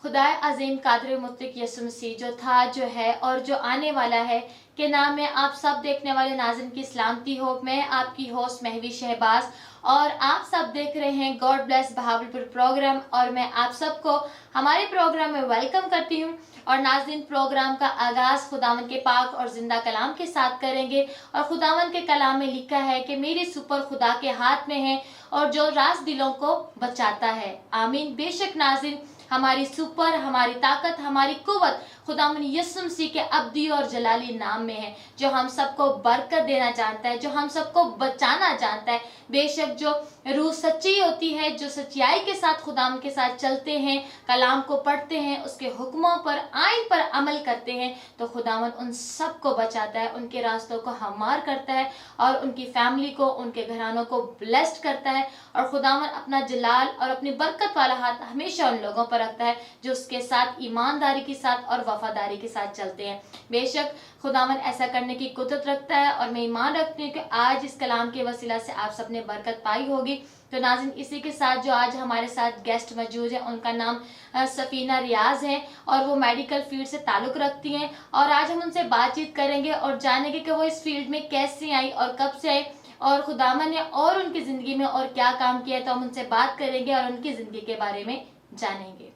खुदाए अजीम कादर मुतलक यसु मसीह जो था, जो है और जो आने वाला है के नाम में आप सब देखने वाले नाज़रीन की सलामती हो। मैं आपकी होस्ट महवी शहबाज और आप सब देख रहे हैं गॉड ब्लेस बहावलपुर प्रोग्राम और मैं आप सबको हमारे प्रोग्राम में वेलकम करती हूँ। और नाज़रीन, प्रोग्राम का आगाज़ खुदावन के पाक और जिंदा कलाम के साथ करेंगे और खुदावन के कलाम में लिखा है कि मेरी सुपर खुदा के हाथ में है और जो राज दिलों को बचाता है। आमीन। बेशक नाज़रीन, हमारी सुपर, हमारी ताकत, हमारी कुव्वत खुदावन यीशु मसीह के अब्दी और जलाली नाम में है, जो हम सबको बरकत देना जानता है, जो हम सबको बचाना जानता है। बेशक जो रूह सच्ची होती है, जो सच्चाई के साथ खुदावन के साथ चलते हैं, कलाम को पढ़ते हैं, उसके हुक्मों पर, आइन पर अमल करते हैं, तो खुदावन उन सबको बचाता है, उनके रास्तों को हमार करता है और उनकी फैमिली को, उनके घरानों को ब्लेस्ड करता है। और खुदावन अपना जलाल और अपनी बरकत वाला हाथ हमेशा उन लोगों पर रखता है जो उसके साथ ईमानदारी के साथ और वफादारी के साथ चलते हैं। बेशक खुदावन ऐसा करने की कुदरत रखता है और मैं ईमान रखती हूँ कि आज इस कलाम के वसीला से आप सबने बरकत पाई होगी। तो नाज़रीन, इसी के साथ जो आज हमारे साथ गेस्ट मौजूद है, उनका नाम सफीना रियाज है और वो मेडिकल फील्ड से ताल्लुक़ रखती हैं और आज हम उनसे बातचीत करेंगे और जानेंगे कि वो इस फील्ड में कैसे आई और कब से आई और खुदावन ने और उनकी ज़िंदगी में और क्या काम किया है। तो हम उनसे बात करेंगे और उनकी ज़िंदगी के बारे में जानेंगे।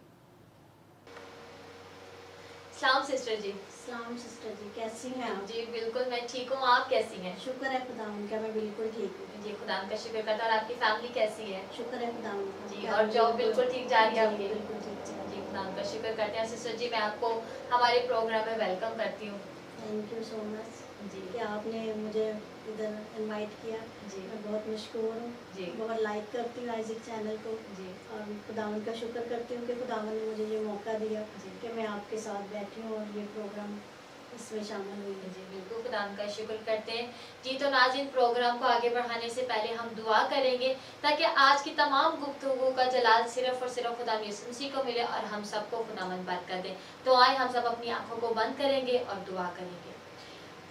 सलाम सिस्टर जी। सलाम सिस्टर जी, कैसी हैं आप? जी बिल्कुल, मैं ठीक हूँ। आप कैसी हैं? शुक्र है खुदावन का, मैं बिल्कुल ठीक हूँ। जी, खुदावन का शुक्र करता। और आपकी फैमिली कैसी है? शुक्र है खुदावन का जी, और जॉब बिल्कुल ठीक जा रही है आपकी? बिल्कुल ठीक जा रही है। जी, खुदावन का शुक्र करते हैं। सिस्टर जी, मैं आपको हमारे प्रोग्राम में वेलकम करती हूँ। थैंक यू सो मच जी कि आपने मुझे इधर इनवाइट किया। जी मैं बहुत मशकूर हूँ, जी बहुत लाइक करती हूँ आइज़िक चैनल को जी और खुदावन का शुक्र करती हूँ कि खुदावन ने मुझे ये मौका दिया जी कि मैं आपके साथ बैठी हूँ और ये प्रोग्राम इसमें शामिल हुई है। जी बिल्कुल, खुदावन का शुक्र करते हैं। जी, तो नाज़रीन, प्रोग्राम को आगे बढ़ाने से पहले हम दुआ करेंगे ताकि आज की तमाम गुफ्तगू का जलाल सिर्फ और सिर्फ खुदा यीशु मसीह को मिले और हम सबको खुदावंद बरकत दें। तो आए हम सब अपनी आंखों को बंद करेंगे और दुआ करेंगे।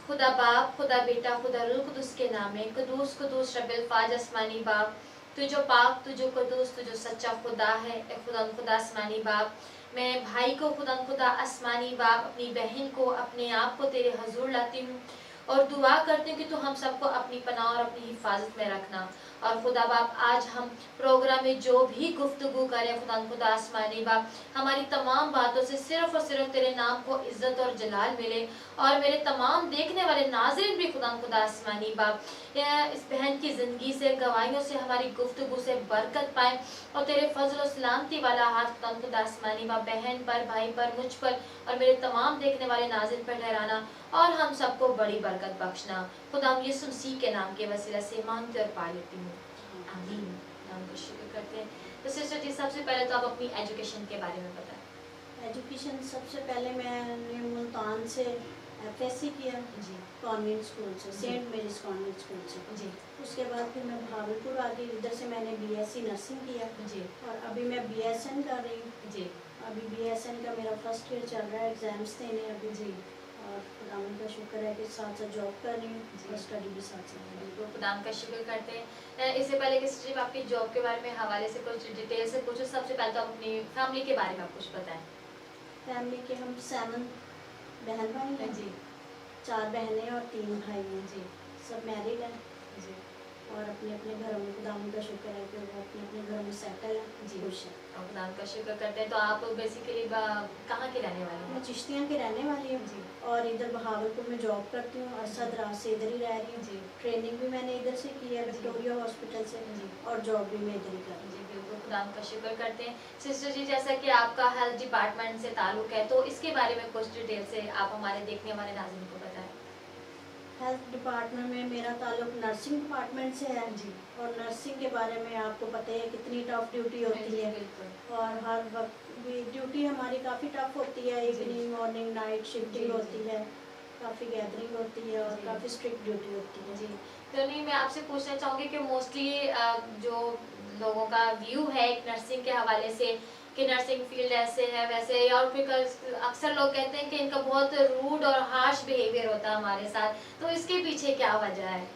खुदा बाप, खुदा बेटा, खुदा रूह कुदूस के नाम में, कुदूस कुदूस रब्बिल फाज आसमानी बाप, तू जो पाक, तू जो कुदूस, तू जो सच्चा खुदा है। ए खुदा खुदा आसमानी बाप, मैं भाई को खुदा खुदा आसमानी बाप, अपनी बहन को, अपने आप को तेरे हजूर लाती हूँ और दुआ करती हूँ कि तू हम सबको अपनी पनाह और अपनी हिफाजत में रखना। और खुदा बाप, आज हम प्रोग्राम में जो भी गुफ्तगू करें खुदा खुदा आसमानी बाप, हमारी तमाम बातों से सिर्फ और सिर्फ तेरे नाम को इज्जत और जलाल मिले और मेरे तमाम देखने वाले नाज़रीन भी खुदा खुदा आसमानी बाप इस बहन की ज़िंदगी से, गवाहियों से, हमारी गुफ्तगू से बरकत पाए और तेरे फजल और सलामती वाला हाथ खुदा खुदा आसमानी बाप बहन पर, भाई पर, मुझ पर और मेरे तमाम देखने वाले नाज़रीन पर ठहराना और हम सबको बड़ी बरकत बख्शना। खुदा हम यीशु मसीह के नाम के वसीला से मांगते और पा लेती हूँ, आमीन। नाम का शुक्र करते हैं। तो सिस्टर जी, सबसे पहले तो आप अपनी एजुकेशन के बारे में बताएं। एजुकेशन सबसे पहले मैंने मुल्तान से एफएससी किया जी कॉन्वेंट स्कूल से, जी। सेंट मेरीज कॉन्वेंट स्कूल से। जी उसके बाद फिर मैं भागलपुर आ गई, उधर से मैंने बीएससी नर्सिंग किया जी और अभी मैं बीएसएन कर रही हूँ। जी अभी बीएसएन का मेरा फर्स्ट ईयर चल रहा है, एग्जाम्स देने अभी जी और खुदावन का शुक्र है कि साथ साथ जॉब कर रही हूँ जी। और स्टडी भी साथ साथ कर रही बिल्कुल, खुदाम का शुक्र करते हैं। इससे पहले कि सिर्फ आपकी जॉब के बारे में हवाले से कुछ डिटेल से पूछो, सबसे पहले तो आप अपनी फैमिली के बारे में आप कुछ बताएं। हूँ। फैमिली के हम 7 बहन भाई हैं, जी 4 बहनें और 3 भाई हैं। जी सब मैरिड हैं जी और अपने अपने घरों में खुदावन का शुक्र है कि वो अपने अपने घरों में सेटल हैं, जी। खुश हैं। और खुदाम का शुक्र करते हैं। तो आप बेसिकली कहाँ के रहने वाले मैं हैं? चिश्तियाँ की रहने वाली हूँ जी और इधर बहावलपुर में जॉब करती हूँ और दराज से इधर ही रह रही हूँ। जी ट्रेनिंग भी मैंने इधर से की है, जी। विक्टोरिया हॉस्पिटल से, जी और जॉब भी मैं इधर ही कर रही जी बिल्कुल, खुदाम का शुक्र करते हैं। सिस्टर जी, जैसा कि आपका हेल्थ डिपार्टमेंट से ताल्लुक है, तो इसके बारे में कुछ डिटेल से आप हमारे देखने वाले नाज़रीन को बताएं। हूँ। हेल्थ डिपार्टमेंट में मेरा ताल्लुक नर्सिंग डिपार्टमेंट से है जी और नर्सिंग के बारे में आपको पता है कितनी टफ ड्यूटी होती है बिल्कुल और हर वक्त भी ड्यूटी हमारी काफ़ी टफ होती है। जी। इवनिंग, मॉर्निंग, नाइट जी, शिफ्टिंग जी। होती है, काफ़ी गैदरिंग होती है और जी। काफ़ी स्ट्रिक्ट ड्यूटी होती है। जी, तो नहीं, मैं आपसे पूछना चाहूँगी कि मोस्टली जो लोगों का व्यू है एक नर्सिंग के हवाले से कि नर्सिंग फील्ड ऐसे है वैसे है, और फिर अक्सर लोग कहते हैं कि इनका बहुत रूड और हार्श बिहेवियर होता है हमारे साथ, तो इसके पीछे क्या वजह है?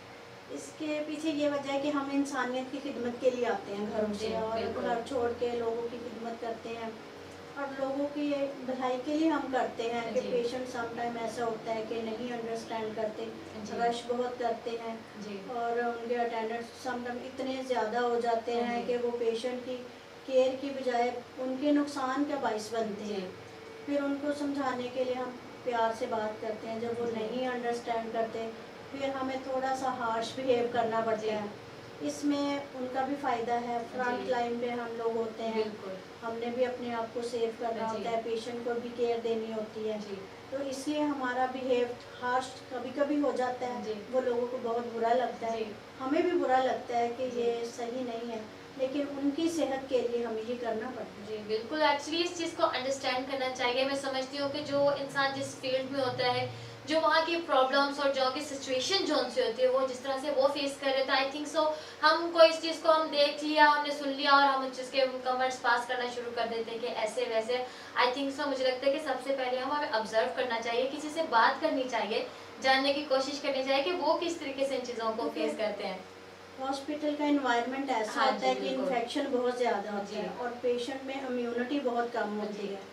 इसके पीछे ये वजह है कि हम इंसानियत की खिदमत के लिए आते हैं घरों जी, से और बिल्कुल। घर छोड़ के लोगों की खिदमत करते हैं और लोगों की भलाई के लिए हम करते हैं कि जी। पेशेंट सम टाइम ऐसा होता है कि नहीं अंडरस्टैंड करते, जी। रश बहुत करते हैं जी। और उनके अटेंडेंट्स सम टाइम इतने ज़्यादा हो जाते हाँ हैं जी। कि वो पेशेंट की केयर की बजाय उनके नुकसान का बाइस बनते जी। हैं। फिर उनको समझाने के लिए हम प्यार से बात करते हैं, जब वो जी। नहीं अंडरस्टैंड करते फिर हमें थोड़ा सा हार्श बिहेव करना जी। पड़ता है। इसमें उनका भी फ़ायदा है, फ्रंट जी। लाइन पे हम लोग होते हैं, बिल्कुल। हमने भी अपने आप को सेव करना जी। होता है, पेशेंट को भी केयर देनी होती है। जी। तो इसलिए हमारा बिहेव हार्श कभी कभी हो जाता है, जी। वो लोगों को बहुत बुरा लगता है, जी। हमें भी बुरा लगता है कि जी। ये सही नहीं है, लेकिन उनकी सेहत के लिए हमें ये करना पड़ता है। जी, बिल्कुल एक्चुअली इस चीज़ को अंडरस्टैंड करना चाहिए। मैं समझती हूँ कि जो इंसान जिस फील्ड में होता है, जो वहाँ की प्रॉब्लम्स और जो की सिचुएशन जो उनसे होती है, वो जिस तरह से वो फेस कर रहे थे, आई थिंक सो हमको इस चीज़ को हम देख लिया, हमने सुन लिया और हम उस चीज़ के कमेंट्स पास करना शुरू कर देते हैं कि ऐसे वैसे। आई थिंक सो मुझे लगता है कि सबसे पहले हमें ऑब्जर्व करना चाहिए, किसी से बात करनी चाहिए, जानने की कोशिश करनी चाहिए कि वो किस तरीके से इन चीज़ों को फेस करते हैं। हॉस्पिटल का एनवायरनमेंट ऐसा हाँ होता जी, है कि बिल्कुल। इन्फेक्शन बहुत ज़्यादा होता जी। है और पेशेंट में इम्यूनिटी बहुत कम होती जी। है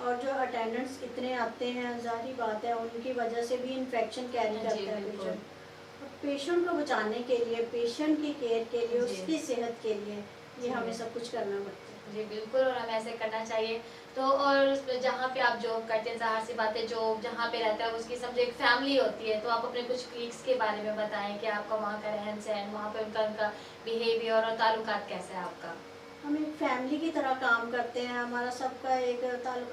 और जो अटेंडेंट्स इतने आते हैं, ज़ाहिर बात है उनकी वजह से भी इन्फेक्शन कैरी जी, करता है बिल्कुल। पेशेंट। और पेशेंट को बचाने के लिए, पेशेंट की केयर के लिए, जी। उसकी सेहत के लिए जी। ये हमें सब कुछ करना पड़ता है। जी, बिल्कुल और हमें ऐसे करना चाहिए। तो और जहाँ पे आप जॉब करते हैं, ज़ाहिर-सी बात है जो जहाँ पे रहता है उसकी समझो एक फैमिली होती है, तो आप अपने कुछ कलीग्स के बारे में बताएँ कि आपका वहाँ का रहन-सहन, वहाँ पे उनका उनका बिहेवियर और ताल्लुकात कैसा है आपका? हम एक फैमिली की तरह काम करते हैं, हमारा सबका एक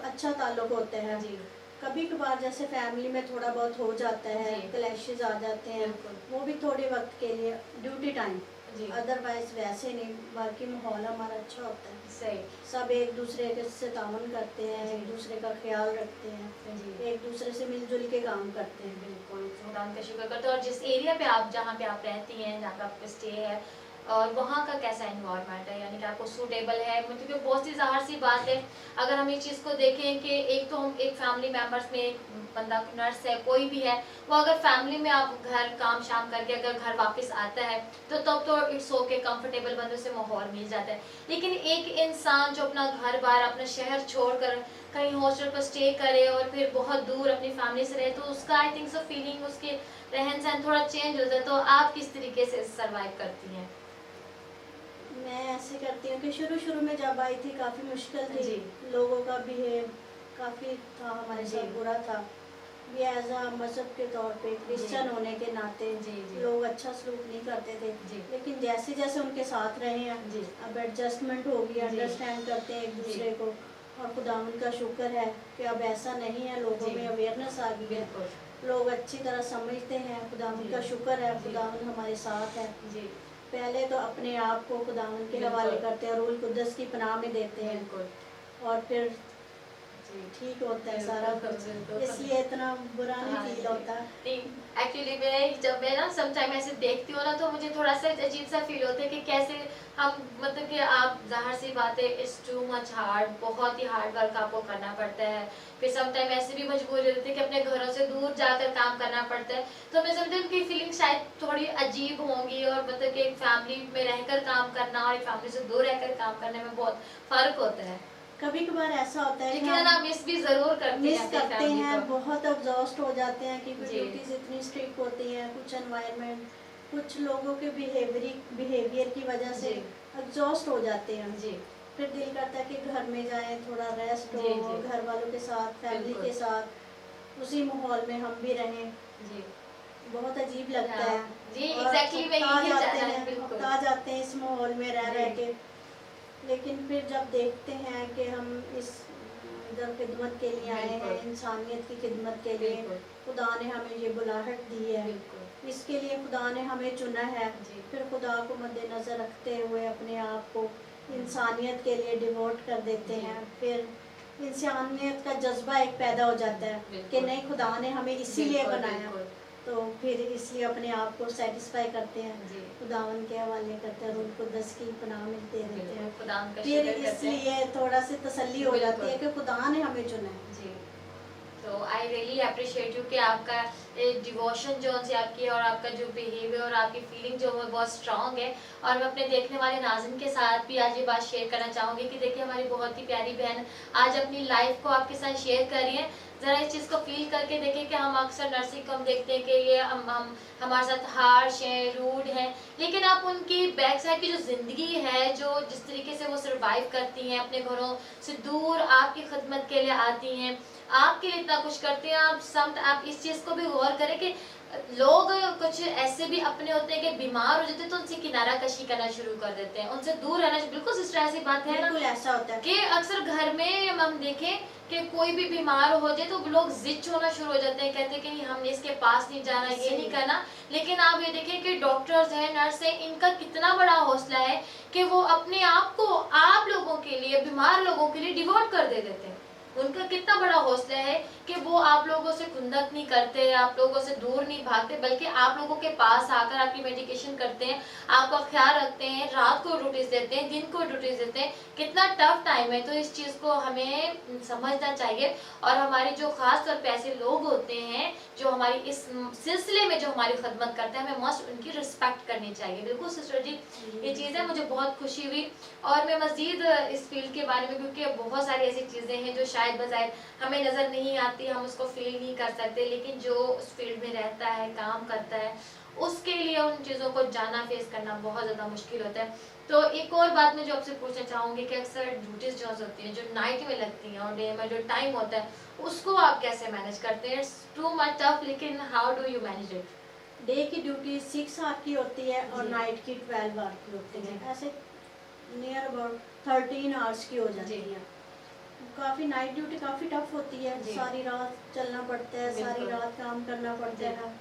अच्छा ताल्लुक होता है। जी। कभी कभार जैसे फैमिली में थोड़ा बहुत हो जाता है, जी। क्लैशेस आ जाते हैं, बिल्कुल। वो भी थोड़े वक्त के लिए, ड्यूटी टाइम, जी। अदरवाइज वैसे नहीं। बाकी माहौल हमारा अच्छा होता है, सही। सब एक दूसरे के से तावन करते हैं, जी। एक दूसरे का ख्याल रखते हैं, जी। एक दूसरे से मिलजुल के काम करते हैं। बिल्कुल, खुदा उनका शुक्र करते हैं। और जिस एरिया पे आप जहाँ पे आप रहती हैं, जहाँ पे आपका स्टे है और वहाँ का कैसा एनवायरनमेंट है, यानी कि आपको सूटेबल है? मतलब बहुत सी ज़ाहिर-सी बात है, अगर हम इस चीज़ को देखें कि एक तो हम एक फैमिली मेंबर्स में एक बंदा नर्स है, कोई भी है, वो अगर फैमिली में आप घर काम-शाम करके अगर घर वापस आता है, तो तब तो इट्स ओके, कंफर्टेबल बंदे से माहौल मिल जाता है। लेकिन एक इंसान जो अपना घर-बार, अपना शहर छोड़कर कहीं हॉस्टल पर स्टे करे और फिर बहुत दूर अपनी फैमिली से रहे, तो उसका आई थिंक सो फीलिंग, उसके रहन-सहन थोड़ा चेंज होता है। तो आप किस तरीके से सर्वाइव करती हैं? मैं ऐसे करती हूँ कि शुरू-शुरू में जब आई थी काफ़ी मुश्किल थी, जी। लोगों का बिहेव काफ़ी था हमारे जी। साथ बुरा था। भी एज़ अ मज़हब के तौर पे, क्रिश्चियन जी। होने के नाते जी, जी। लोग अच्छा सलूक नहीं करते थे। जी। लेकिन जैसे-जैसे उनके साथ रहे हैं, जी। अब एडजस्टमेंट हो गई, जी। अंडरस्टैंड करते हैं एक जी। दूसरे को और खुदावंद का शुक्र है कि अब ऐसा नहीं है, लोगों जी। में अवेयरनेस आ गई है। बिल्कुल। लोग अच्छी तरह समझते हैं, खुदावंद जी। का शुक्र है, जी। खुदावंद हमारे साथ है। जी। पहले तो अपने आप को खुदावंद के बिल्कुल। हवाले करते हैं, रूल कुद्दस की पनाह में देते हैं बिल्कुल। और फिर जी। ठीक होता है सारा बिल्कुल, कुछ, बिल्कुल। इसलिए इतना बुरा नहीं हाँ फील जी। होता। नहीं, एक्चुअली जब मैं ना सम टाइम ऐसे देखती हूँ ना, तो मुझे थोड़ा-सा अजीब-सा फ़ील होता है कि कैसे हम, मतलब कि आप ज़ाहिर-सी बात है, इट्स टू मच हार्ड, बहुत ही हार्ड वर्क आपको करना पड़ता है। फिर सम टाइम ऐसी भी मजबूरी होती है कि अपने घरों से दूर जाकर काम करना पड़ता है। तो मैं समझती हूँ उनकी फीलिंग शायद थोड़ी अजीब होंगी और मतलब कि एक फैमिली में रहकर काम करना और एक फैमिली से दूर रहकर काम करने में बहुत फ़र्क होता है। कभी कभार ऐसा होता है कि लेकिन है ना, मिस भी ज़रूर करते हैं मिस अपनी करते फैमिली हैं, को। बहुत एग्जॉस्ट हो जाते हैं क्योंकि जी। ड्यूटीज इतनी स्ट्रिक्ट होती हैं, कुछ एनवायरनमेंट, कुछ लोगों के बिहेवियर की वजह से जी। एग्जॉस्ट हो जाते हैं। जी। फिर दिल करता है कि घर में जाएं, थोड़ा रेस्ट जी। हो, जी। घर वालों के साथ, फैमिली बिल्कुल। के साथ, उसी माहौल में हम भी रहें। जी। बहुत अजीब लगता हाँ। है जी, और एग्ज़ैक्टली मैं उकता यही जाते चाहना है, हैं, बिल्कुल। उकता जाते हैं इस माहौल में रह रह जी। के। लेकिन फिर जब देखते हैं कि हम इस इधर खिदमत के लिए आए हैं, बिल्कुल। इंसानियत की खिदमत के लिए, बिल्कुल। खुदा ने हमें ये बुलाहट दी है, बिल्कुल। इसके लिए खुदा ने हमें चुना है। जी। फिर खुदा को मद्देनज़र रखते हुए अपने आप को इंसानियत के लिए डिवोट कर देते जी। हैं। फिर इंसानियत का जज्बा एक पैदा हो जाता है कि बिल्कुल। नहीं, खुदा ने हमें इसीलिए बिल्कुल, बनाया। बिल्कुल। तो फिर इसलिए अपने आप को सेटिस्फाई करते हैं, जी। खुदावन के हवाले करते हैं, रूह कुद्दस की पनाह में दे देते बिल्कुल, हैं। खुदा उनका फिर शुक्र करते हैं। इसलिए थोड़ा सी तसल्ली हो जाती है बिल्कुल। कि खुदा ने हमें चुना है। जी। तो आई रियली अप्रिशिएट यू कि आपका डिवोशन जो से आपकी और आपका जो बिहेवियर और आपकी फीलिंग जो है बहुत स्ट्रांग है। और मैं अपने देखने वाले नाज़रीन के साथ भी आज ये बात शेयर करना चाहूँगी कि देखिए हमारी बहुत ही प्यारी बहन आज अपनी लाइफ को आपके साथ शेयर कर रही है। ज़रा इस चीज़ को फील करके देखें कि हम अक्सर नर्सिंग को हम देखते हैं कि ये हम हमारे साथ हार्श हैं, रूड हैं, लेकिन आप उनकी बैक साइड की जो ज़िंदगी है, जो जिस तरीके से वो सर्वाइव करती हैं, अपने घरों से दूर आपकी खिदमत के लिए आती हैं, आपके लिए इतना कुछ करते हैं। आप इस चीज़ को भी गौर करें कि लोग कुछ ऐसे भी अपने होते हैं कि बीमार हो जाते हैं तो उनसे किनारा कशी करना शुरू कर देते हैं, उनसे दूर रहना। बिल्कुल सिस्टर ऐसी बात है ना, बिल्कुल ऐसा होता है कि अक्सर घर में हम देखें कि कोई भी बीमार हो जाए तो लोग जिद होना शुरू हो जाते हैं, कहते हैं कि नहीं हमने इसके पास नहीं जाना, ये नहीं करना। लेकिन आप ये देखें कि डॉक्टर्स हैं, नर्स हैं, इनका कितना बड़ा हौसला है कि वो अपने आप को आप लोगों के लिए, बीमार लोगों के लिए डिवोट कर दे देते हैं। उनका कितना बड़ा हौसला है कि वो आप लोगों से खुंदक नहीं करते, आप लोगों से दूर नहीं भागते, बल्कि आप लोगों के पास आकर आपकी मेडिकेशन करते हैं, आपका ख्याल रखते हैं, रात को ड्यूटीज देते हैं, दिन को ड्यूटीज देते हैं। कितना टफ टाइम है, तो इस चीज़ को हमें समझना चाहिए। और हमारे जो खास तौर पे ऐसे लोग होते हैं जो हमारी इस सिलसिले में जो हमारी खदमत करते हैं, हमें मस्ट उनकी रिस्पेक्ट करनी चाहिए। बिल्कुल सिस्टर जी, ये चीज़ें मुझे बहुत खुशी हुई। और मैं मज़ीद इस फील्ड के बारे में, क्योंकि बहुत सारी ऐसी चीज़ें हैं जो शायद बज़ाहिर हमें नज़र नहीं आती, हम उसको फील नहीं कर सकते, लेकिन जो उस फील्ड में रहता है, काम करता है, उसके लिए उन चीज़ों को जाना फेस करना बहुत ज़्यादा मुश्किल होता है। तो एक और बात मैं जो आपसे पूछना चाहूँगी कि अक्सर ड्यूटीज़ जो होती हैं, जो नाइट में लगती हैं और डे में जो टाइम होता है, उसको आप कैसे मैनेज करते हैं? इट्स टू मच टफ, लेकिन how do you manage it? Day की ड्यूटी 6 आवर की होती है और जी। नाइट की 12 आवर की होती है, जी। ऐसे नियर अबाउट 13 आवर्स की हो जाती जी। है। काफ़ी नाइट ड्यूटी काफ़ी टफ होती है, जी। सारी रात चलना पड़ता है, सारी बिल्कुल। रात काम करना पड़ता जी। है।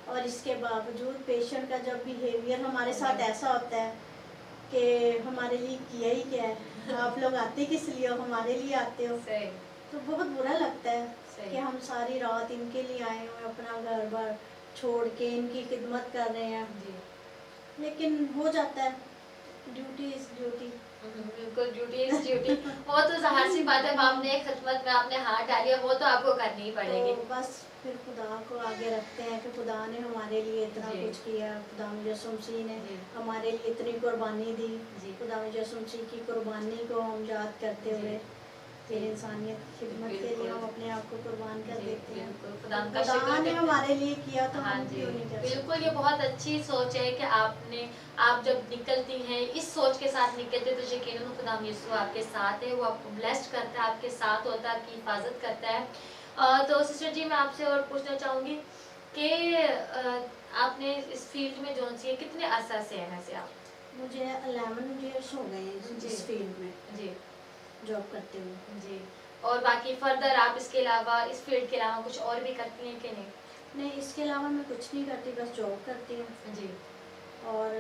और इसके बावजूद पेशेंट का जब बिहेवियर हमारे साथ जी। ऐसा होता है कि हमारे लिए किया ही क्या है, आप लोग आते किस लिए हो, हमारे लिए आते हो। सही। तो बहुत बुरा लगता है सही। कि हम सारी रात इनके लिए आए हुए हैं, अपना घर बार छोड़ के इनकी खिदमत कर रहे हैं, जी। लेकिन हो जाता है, ड्यूटी इज ड्यूटी। बिल्कुल, ड्यूटी इज ड्यूटी। वो तो ज़ाहिर सी बात है, आपने खिदमत में आपने हाथ डाली है, वो तो आपको करनी ही पड़ेगी। तो बस फिर खुदा को आगे रखते हैं कि खुदा ने हमारे लिए इतना जी। कुछ किया, खुदा यीशु मसीह ने जी। हमारे लिए इतनी कुर्बानी दी। जी। खुदा यीशु मसीह की कुर्बानी को हम याद करते जी। हुए फिर इंसानियत की खिदमत के लिए बिल्कुल। हम अपने आप को कुर्बान कर जी, देते हैं। बिल्कुल, खुदा का खुदा शुक्र ने करते हैं। हमारे लिए किया तो हाँ हम जी, क्यों नहीं कर सकते। बिल्कुल, ये बहुत अच्छी सोच है कि आप जब निकलती हैं इस सोच के साथ निकलते हैं, तो यकीनन खुदा यीशु आपके साथ है, वो आपको ब्लेस्ड करता है, आपके साथ होता है, आपकी हिफाजत करता है। तो सिस्टर जी, मैं आपसे और पूछना चाहूँगी कि आपने इस फील्ड में जो सी है कितने अरसा से हैं वैसे आप? मुझे 11 ईयर्स हो गए हैं जी। इस फील्ड में जी। जॉब करते हुए। जी। और बाकी फर्दर आप इसके अलावा, इस फील्ड के अलावा कुछ और भी करती हैं कि नहीं? नहीं, इसके अलावा मैं कुछ नहीं करती, बस जॉब करती हूँ जी। और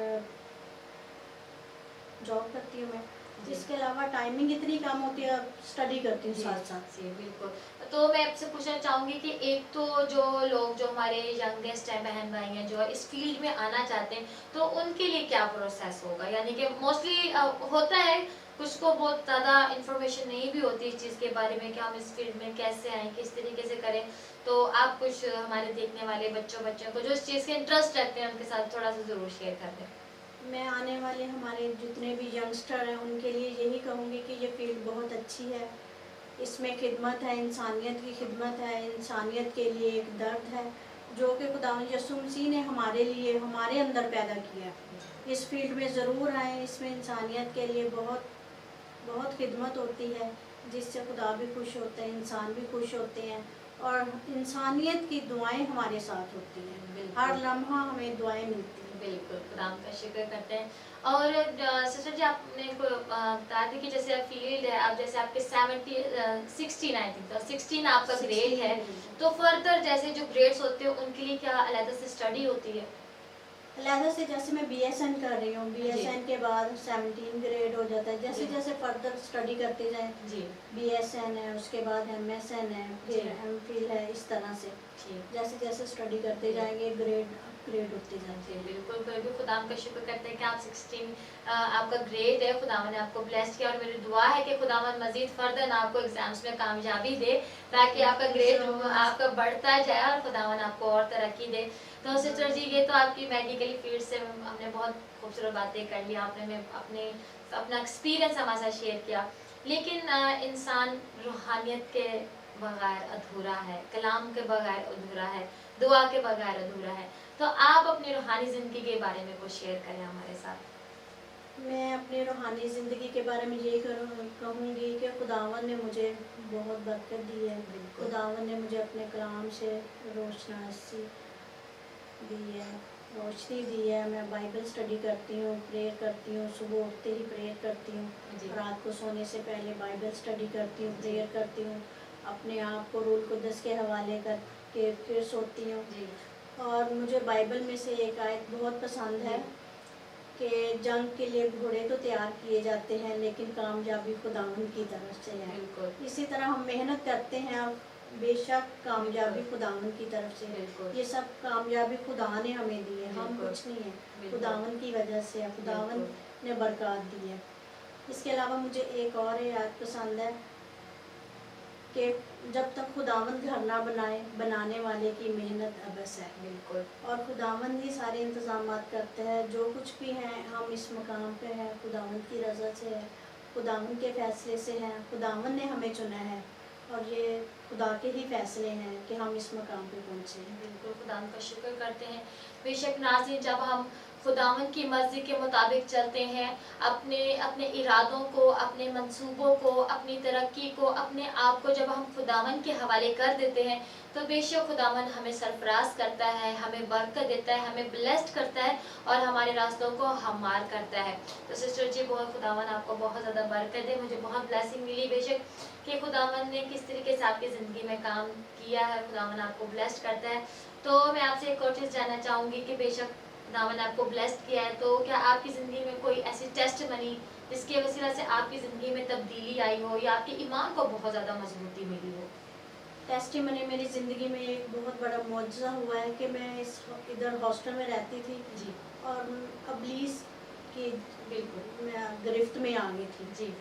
जॉब करती हूँ मैं। जी। इसके अलावा टाइमिंग इतनी कम होती है, स्टडी करती हूँ जी, साथ साथ। जी, बिल्कुल। तो मैं आपसे पूछना चाहूँगी कि एक तो जो लोग, जो हमारे यंगेस्ट हैं, बहन भाई हैं, जो इस फील्ड में आना चाहते हैं, तो उनके लिए क्या प्रोसेस होगा? यानी कि मोस्टली होता है, कुछ को बहुत ज़्यादा इन्फॉर्मेशन नहीं भी होती इस चीज़ के बारे में कि हम इस फील्ड में कैसे आएँ, किस तरीके से करें। तो आप कुछ हमारे देखने वाले बच्चों को जो इस चीज़ के इंटरेस्ट रखते हैं, उनके साथ थोड़ा सा ज़रूर शेयर कर दें। मैं आने वाले हमारे जितने भी यंगस्टर हैं उनके लिए यही कहूँगी कि ये फील्ड बहुत अच्छी है। इसमें खिदमत है, इंसानियत की खिदमत है, इंसानियत के लिए एक दर्द है जो कि खुदावंद यीशु मसीह ने हमारे लिए, हमारे अंदर पैदा किया है। इस फील्ड में ज़रूर आएँ, इसमें इंसानियत के लिए बहुत बहुत खिदमत होती है, जिससे खुदा भी खुश होते हैं, इंसान भी खुश होते हैं और इंसानियत की दुआएं हमारे साथ होती हैं। बिल्कुल। हर लम्हा हमें दुआएं मिलती हैं। बिल्कुल, खुदा का शुक्र करते हैं। और सिस्टर जी, आपने को बता दी कि जैसे फील्ड है, अब जैसे आपके 16 आई थिंक, तो 16 आपका ग्रेड है, तो फर्दर जैसे जो ग्रेड्स होते हैं उनके लिए क्या अलग से स्टडी होती है? अलहदा से जैसे मैं BSN कर रही हूँ, BSN के बाद 17 ग्रेड हो जाता है। जैसे जी। जैसे फर्दर स्टडी करते जाएं, जी। BSN है, उसके बाद MSN है, फिर जी। MPhil है, इस तरह से जी। जैसे जैसे स्टडी करते जी। जाएंगे ग्रेड अपग्रेड होते जाते जी हैं। बिल्कुल, कोई भी खुदावन का शुक्र करते हैं कि आप 16 आपका ग्रेड है, खुदावन ने आपको ब्लेस किया और मेरी दुआ है कि खुदावन मज़ीद फर्दर आपको एग्ज़ाम्स में कामयाबी दे ताकि आपका ग्रेड आपका बढ़ता जाए और खुदावन आपको और तरक्की दे। तो सिस्टर जी ये तो आपकी मेडिकल फील्ड से हमने बहुत खूबसूरत बातें कर ली, आपने में अपने अपना एक्सपीरियंस हमारे साथ शेयर किया। लेकिन इंसान रूहानियत के बगैर अधूरा है, कलाम के बगैर अधूरा है, दुआ के बगैर अधूरा है। तो आप अपनी रूहानी ज़िंदगी के बारे में कुछ शेयर करें हमारे साथ। मैं अपनी रूहानी ज़िंदगी के बारे में यही कहूँगी कि खुदावन ने मुझे बहुत बरकत दी है। बिल्कुल। खुदावन ने मुझे अपने कलाम से रोशनासी दी है, रोशनी दी है। मैं बाइबल स्टडी करती हूँ, प्रेयर करती हूँ, सुबह उठते ही प्रेयर करती हूँ, जी। रात को सोने से पहले बाइबल स्टडी करती हूँ, जी। प्रेयर करती हूँ, अपने आप को रूल कुद्दस के हवाले करके फिर सोती हूँ। जी। और मुझे बाइबल में से एक आयत बहुत पसंद है कि जंग के लिए घोड़े तो तैयार किए जाते हैं लेकिन कामयाबी खुदावन की तरफ से है। बिल्कुल। इसी तरह हम मेहनत करते हैं, अब बेशक कामयाबी खुदावन की तरफ से है। बिल्कुल। ये सब कामयाबी खुदा ने हमें दी है, हम बिल्कुल। कुछ नहीं है, बिल्कुल। खुदावन की वजह से है, खुदावन बिल्कुल। ने बरकत दी है। इसके अलावा मुझे एक और आयत पसंद है कि जब तक खुदावन घर ना बनाए, बनाने वाले की मेहनत अबस है। बिल्कुल। और खुदावन ही सारे इंतज़ामात करते हैं, जो कुछ भी हैं हम इस मकाम पे हैं खुदावन की रज़ा से है, खुदावन के फ़ैसले से हैं, खुदावन ने हमें चुना है और ये खुदा के ही फ़ैसले हैं कि हम इस मकाम पे पहुँचे हैं। बिल्कुल खुदावन का शुक्र करते हैं। बेशक नाज़रीन जब हम खुदावन की मर्ज़ी के मुताबिक चलते हैं, अपने अपने इरादों को, अपने मंसूबों को, अपनी तरक्की को, अपने आप को जब हम खुदावन के हवाले कर देते हैं तो बेशक खुदावन हमें सरफराज करता है, हमें बरकत देता है, हमें ब्लेस्ड करता है और हमारे रास्तों को हमार करता है। तो सिस्टर जी बहुत खुदावन आपको बहुत ज़्यादा बरकत दे। मुझे बहुत ब्लेसिंग मिली बेशक कि खुदावन ने किस तरीके से आपकी ज़िंदगी में काम किया है, खुदावन आपको ब्लेस्ड करता है। तो मैं आपसे एक और चीज़ जानना चाहूँगी कि बेशक खुदावन ने आपको ब्लेस्ड किया है, तो क्या आपकी ज़िंदगी में कोई ऐसी टेस्टमनी जिसके वसीला से आपकी ज़िंदगी में तब्दीली आई हो या आपके ईमान को बहुत ज़्यादा मजबूती मिली हो? टेस्टिमनी मेरी ज़िंदगी में एक बहुत बड़ा मौजज़ा हुआ है कि मैं इधर हॉस्टल में रहती थी जी। और अबलीस की बिल्कुल। मैं गिरफ्त में आ गई थी जी।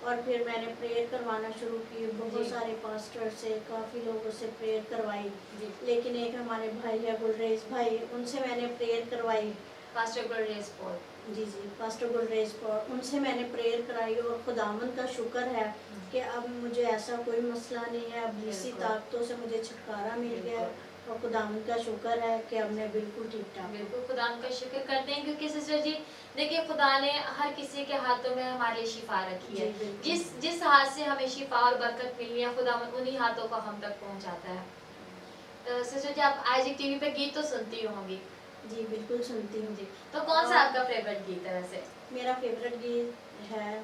और फिर मैंने प्रेयर करवाना शुरू की, बहुत जी। सारे पास्टर से, काफ़ी लोगों से प्रेयर करवाई। जी। लेकिन एक हमारे भाई है गुलरेज भाई, उनसे मैंने प्रेयर करवाई। Pastor Gulrez Paul. जी जी, पास्टर गुलरेज पॉल, उनसे मैंने प्रेयर कराई और खुदावन का शुक्र है कि अब मुझे ऐसा कोई मसला नहीं है, अब इसी बिल्कुल। ताकतों से मुझे छुटकारा मिल गया है और खुदावन का शुक्र है कि अब मैं बिल्कुल ठीक ठाक हूँ। बिल्कुल खुदावन का शुक्र करते हैं क्योंकि सिस्टर जी देखिए खुदा ने हर किसी के हाथों में हमारे लिए शिफा रखी है। जी, बिल्कुल। जिस जिस हाथ से हमें शिफा और बरकत मिली है खुदावन उन्हीं हाथों को हम तक पहुंचाता है। तो सिस्टर जी आप आईजी टीवी पे गीत तो सुनती होंगी? जी बिल्कुल सुनती हूँ। जी। तो कौन सा आपका फेवरेट गीत है वैसे? मेरा फेवरेट गीत है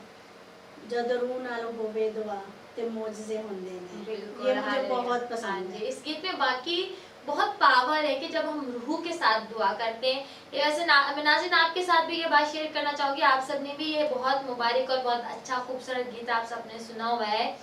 जद रूह नाल होवे दुआ ते मौजज़े हुंदे ने। बिल्कुल। ये मुझे हालेलुया। बहुत हाँ पसंद जी, है। इस गीत में वाकई बहुत पावर है कि जब हम रूह के साथ दुआ करते हैं। ये वैसे मैं नाज़रीन आपके साथ भी ये बात शेयर करना चाहूँगी, आप सबने भी ये बहुत मुबारक और बहुत अच्छा खूबसूरत गीत आप सबने सुना हुआ है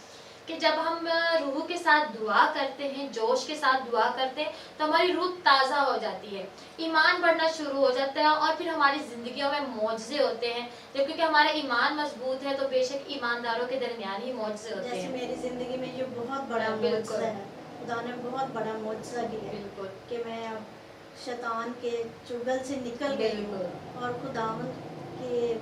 कि जब हम रूह के साथ दुआ करते हैं, जोश के साथ दुआ करते हैं तो हमारी रूह ताज़ा हो जाती है, ईमान बढ़ना शुरू हो जाता है और फिर हमारी ज़िंदगियों में मौजज़े होते हैं। जब क्योंकि हमारा ईमान मजबूत है तो बेशक ईमानदारों के दरमियान ही मौजज़े होते जैसे हैं। मेरी ज़िंदगी में ये बहुत बड़ा बिल्कुल। मौजज़ा है, खुदा ने बहुत बड़ा मौजज़ा किया है बिल्कुल। कि मैं अब शैतान के चुगल से निकल गई हूँ बिल्कुल। और खुदावन के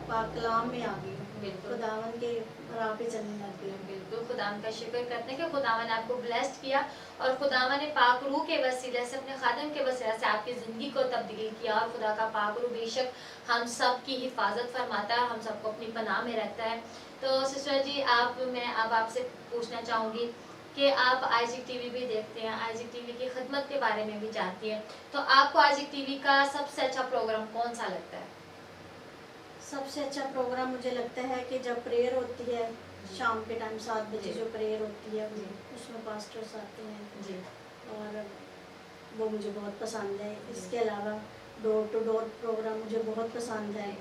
पाक कलाम में आ गई हूँ, बिल्कुल। खुदावन के राह पे चलने लग गई हूँ। बिल्कुल खुदावन का शुक्र करते हैं कि खुदावन ने आपको ब्लेस्ड किया और खुदावन ने पाक रूह के वसीले से अपने खादम के वसीले से आपकी ज़िंदगी को तब्दील किया और खुदा का पाक रूह बेशक हम सब की हिफाजत फरमाता है, हम सबको अपनी पनाह में रखता है। तो सिस्टर जी मैं अब आपसे पूछना चाहूँगी कि आप आईजी टीवी भी देखते हैं, आईजी टीवी की खिदमत के बारे में भी जानती हैं, तो आपको आईजी टीवी का सबसे अच्छा प्रोग्राम कौन सा लगता है? सबसे अच्छा प्रोग्राम मुझे लगता है कि जब प्रेयर होती है शाम के टाइम 7 बजे जी। जो प्रेयर होती है जी। उसमें पास्टर्स आते हैं जी। और वो मुझे बहुत पसंद है। इसके अलावा डोर टू डोर प्रोग्राम मुझे बहुत पसंद है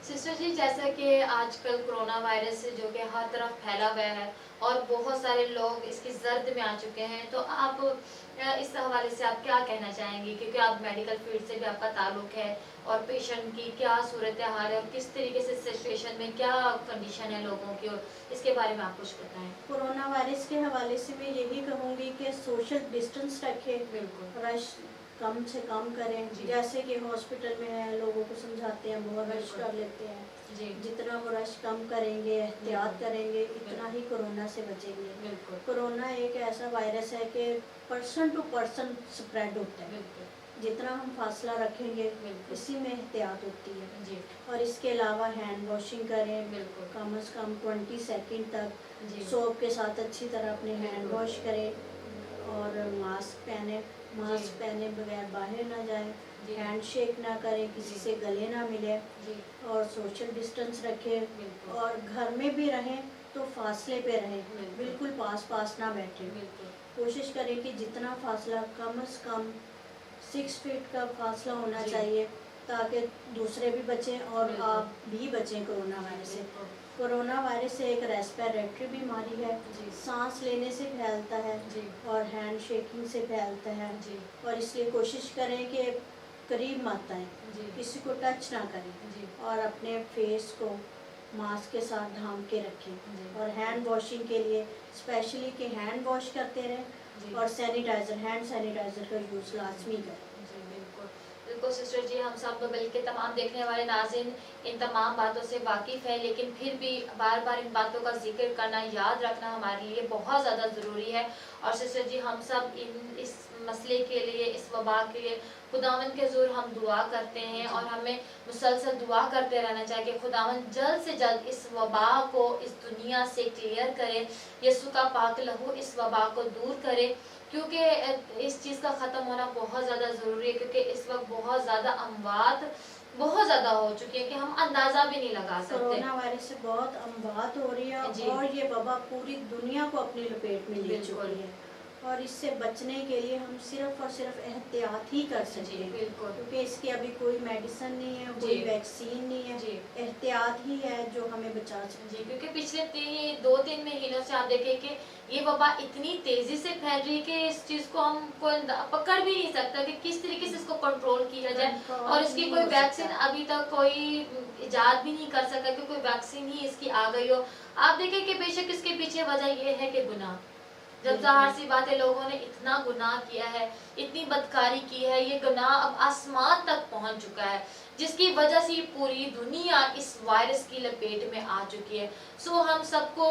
सिस्टर जी, जैसा कि आजकल कोरोना वायरस जो कि हर तरफ फैला हुआ है और बहुत सारे लोग इसकी जर्द में आ चुके हैं, तो आप इस हवाले से आप क्या कहना चाहेंगे, क्योंकि आप मेडिकल फील्ड से भी आपका ताल्लुक है और पेशेंट की क्या सूरत हाल है और किस तरीके से सिचुएशन में क्या कंडीशन है लोगों की, और इसके बारे में आप कुछ बताएं। कोरोना वायरस के हवाले से मैं यही कहूँगी कि सोशल डिस्टेंस रखें, बिल्कुल। रश कम से कम करें। जी। जैसे कि हॉस्पिटल में है, लोगों को समझाते हैं, बहुत रश बिल्कुल। कर लेते हैं। जी। जितना वो रश कम करेंगे, एहतियात बिल्कुल। करेंगे, इतना ही कोरोना से बचेंगे। बिल्कुल। कोरोना एक ऐसा वायरस है कि पर्सन टू पर्सन स्प्रेड होता है। बिल्कुल। जितना हम फासला रखेंगे, बिल्कुल। इसी में एहतियात होती है। जी। और इसके अलावा हैंड वॉशिंग करें, बिल्कुल। कम से कम 20 सेकंड तक जी। सोप के साथ अच्छी तरह अपने हैंड बिल्कुल। वॉश करें। और मास्क पहने, मास्क पहने बगैर बाहर ना जाएं, जी। हैंड शेक ना करें, किसी जी। से गले ना मिले, जी। और सोशल डिस्टेंस रखें। बिल्कुल। और घर में भी रहें तो फासले पे रहें, बिल्कुल। बिल्कुल पास पास ना बैठें। बिल्कुल। कोशिश करें कि जितना फासला कम से कम 6 फीट का फासला होना जी। चाहिए, ताकि दूसरे भी बचें और बिल्कुल। आप भी बचें कोरोना वायरस से। बिल्कुल। कोरोना वायरस एक रेस्पिरेटरी बीमारी है, जी। सांस लेने से फैलता है जी। और हैंड शेकिंग से फैलता है। जी। और इसलिए कोशिश करें कि करीब मत आएं, जी। किसी को टच ना करें, जी। और अपने फेस को मास्क के साथ ढांक के रखें। जी। और हैंड वॉशिंग के लिए स्पेशली कि हैंड वॉश करते रहें, जी। और सैनिटाइज़र, हैंड सैनिटाइज़र का यूज़ लाजमी करें। जी, बिल्कुल। बिल्कुल सिस्टर जी, हम सब बल्कि तमाम देखने वाले नाज़रीन इन तमाम बातों से वाकिफ़ है, लेकिन फिर भी बार-बार इन बातों का ज़िक्र करना, याद रखना हमारे लिए बहुत ज़्यादा ज़रूरी है। और सिस्टर जी, हम सब इस मसले के लिए, इस वबा के लिए खुदावंद के ज़ुर हम दुआ करते हैं, और हमें मुसलसल दुआ करते रहना चाहिए कि खुदावंद जल्द से जल्द इस वबा को इस दुनिया से क्लियर करे, यीशु का पाक लहू इस वबा को दूर करे, क्योंकि इस चीज़ का ख़त्म होना बहुत ज़्यादा ज़रूरी है, क्योंकि इस वक्त बहुत ज़्यादा अमवात बहुत ज़्यादा हो चुकी है कि हम अंदाज़ा भी नहीं लगा सकते। कोरोना वायरस से बहुत अमवात हो रही है, जी। और ये वबा पूरी दुनिया को अपनी लपेट में ले बिल्कुल। चुकी है। और इससे बचने के लिए हम सिर्फ और सिर्फ एहतियात ही कर सकते जी, हैं, बिल्कुल। क्योंकि इसकी अभी कोई मेडिसिन नहीं है, कोई जी। वैक्सीन नहीं है। जी। एहतियात ही है जो हमें बचा सकती जी, क्योंकि पिछले 2-3 महीनों से आप देखें कि ये वबा इतनी तेज़ी से फैल रही है कि इस चीज़ को हम कोई पकड़ भी नहीं सकता कि किस तरीके से इसको कंट्रोल किया जाए, कंट्रोल और इसकी नहीं कोई हो वैक्सीन सकता। अभी तक कोई इजाद भी नहीं कर सका कि कोई वैक्सीन ही इसकी आ गई हो। आप देखें कि बेशक इसके पीछे वजह ये है कि गुनाह। जब ज़ाहिर सी बात है, लोगों ने इतना गुनाह किया है, इतनी बदकारी की है, ये गुनाह अब आसमान तक पहुंच चुका है, जिसकी वजह से पूरी दुनिया इस वायरस की लपेट में आ चुकी है। सो हम सबको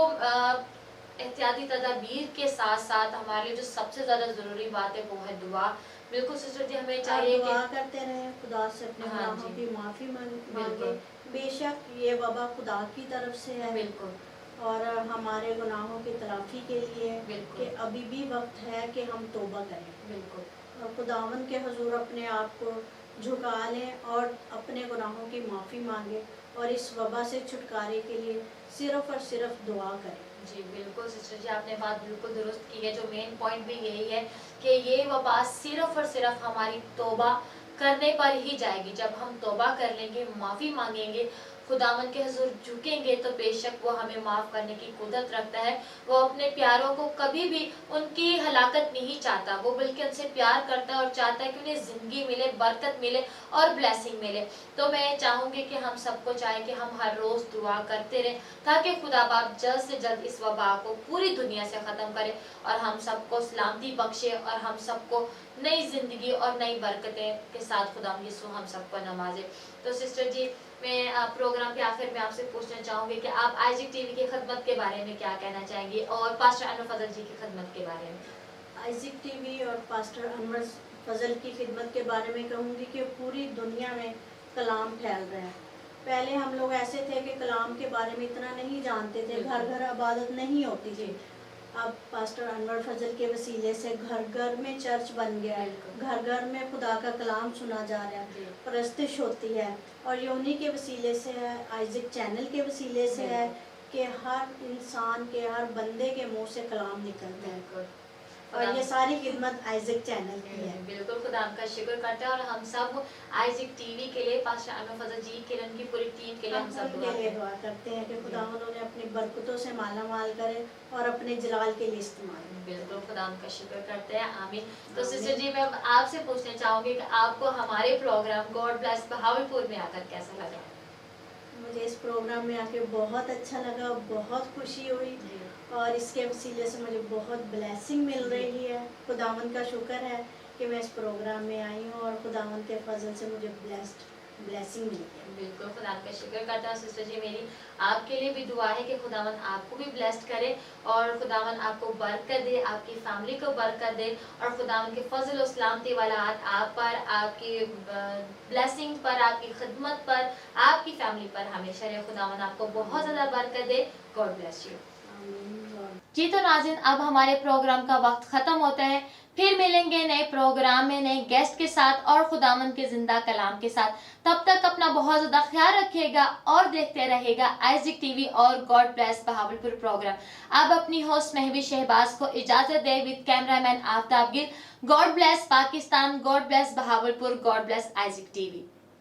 एहतियाती तदाबीर के साथ साथ हमारे लिए जो सबसे ज़्यादा ज़रूरी बात है वो है दुआ। बिल्कुल सिस्टर जी, हमें चाहिए आप दुआ कि करते रहें, खुदा से अपने हाँ गुनाहों जी। की माफ़ी मांगे। बिल्कुल। बेशक ये वबा खुदा की तरफ से है, बिल्कुल। और हमारे गुनाहों की तलाफ़ी के लिए बिल्कुल। कि अभी भी वक्त है कि हम तौबा करें बिल्कुल। और खुदावन के हुजूर अपने आप को झुका लें और अपने गुनाहों की माफ़ी मांगे, और इस वबा से छुटकारे के लिए सिर्फ़ और सिर्फ दुआ करें। जी, बिल्कुल सिस्टर जी, आपने बात बिल्कुल दुरुस्त की है। जो मेन पॉइंट भी यही है कि ये वबा सिर्फ़ और सिर्फ हमारी तौबा करने पर ही जाएगी। जब हम तौबा कर लेंगे, माफ़ी मांगेंगे, खुदावंद के हुजूर झुकेंगे, तो बेशक वो हमें माफ़ करने की कुदरत रखता है। वो अपने प्यारों को कभी भी उनकी हलाकत नहीं चाहता, वो बल्कि उनसे प्यार करता है और चाहता है कि उन्हें ज़िंदगी मिले, बरकत मिले और ब्लेसिंग मिले। तो मैं चाहूँगी कि हम सबको चाहे कि हम हर रोज़ दुआ करते रहें, ताकि खुदा बाप जल्द से जल्द इस वबा को पूरी दुनिया से ख़त्म करे और हम सबको सलामती बख्शे, और हम सबको नई ज़िंदगी और नई बरकतें के साथ खुदा यीशु हम सबको नवाजे। तो सिस्टर जी, मैं प्रोग्राम के आखिर में आपसे पूछना चाहूँगी कि आप आइज़िक टीवी की खिदमत के बारे में क्या कहना चाहेंगी, और पास्टर अनवर फजल जी की खिदमत के बारे में। आइज़िक टीवी और पास्टर अनवर फजल की खिदमत के बारे में कहूँगी कि पूरी दुनिया में कलाम फैल रहा है। पहले हम लोग ऐसे थे कि कलाम के बारे में इतना नहीं जानते थे, घर घर इबादत नहीं होती थी। अब पास्टर अनवर फजल के वसीले से घर घर में चर्च बन गया है, घर घर में खुदा का कलाम सुना जा रहा है, परस्तिश होती है, और ये उन्हीं के वसीले से है, आइज़िक चैनल के वसीले से है कि हर इंसान के, हर बंदे के मुंह से कलाम निकलता है। और ये सारी खिदमत आइजक चैनल की है। बिल्कुल खुदा का शुक्र करते हैं और हम सब आइजक टीवी के लिए, पास्टर अनवर फजल जी के लिए, उनकी पूरी टीम के लिए हम सब उनके लिए दुआ करते हैं कि खुदा उन्हें अपनी बरकतों से माला माल करे और अपने जलाल के लिए इस्तेमाल करे। बिल्कुल खुदा का शुक्र करते हैं, आमीन। तो सिस्टर जी, मैं आपसे पूछना चाहूंगी कि आपको हमारे प्रोग्राम गॉड ब्लेस बहावलपुर में आकर कैसा लगा? मुझे इस प्रोग्राम में आके बहुत अच्छा लगा, बहुत खुशी हुई और इसके वसीले से मुझे बहुत ब्लेसिंग मिल रही है। खुदावंद का शुक्र है कि मैं इस प्रोग्राम में आई हूँ और खुदावंद के फजल से मुझे ब्लेसिंग मिली है। बिल्कुल खुदा का शुक्र करता हूँ सिस्टर जी। मेरी आपके लिए भी दुआ है कि खुदावन आपको भी ब्लेस्ड करे और खुदावन आपको बरकत दे, आपकी फैमिली को बरकत दे और खुदावन के फजल और सलामती वाला हाथ आप पर, आपकी ब्लेसिंग पर, आपकी खिदमत पर, आपकी फैमिली पर हमेशा रहे। खुदावन आपको बहुत ज़्यादा बरकत दे। God bless you. जी तो नाज़रीन, अब हमारे प्रोग्राम का वक्त ख़त्म होता है। फिर मिलेंगे नए प्रोग्राम में नए गेस्ट के साथ और खुदावंद के जिंदा कलाम के साथ। तब तक अपना बहुत ज़्यादा ख्याल रखिएगा और देखते रहेगा आइजक टीवी और गॉड ब्लेस बहावलपुर प्रोग्राम। अब अपनी होस्ट महवी शहबाज को इजाज़त दे with cameraman Aftab Gill. God bless Pakistan, God bless Bahawalpur, God bless Isaac TV.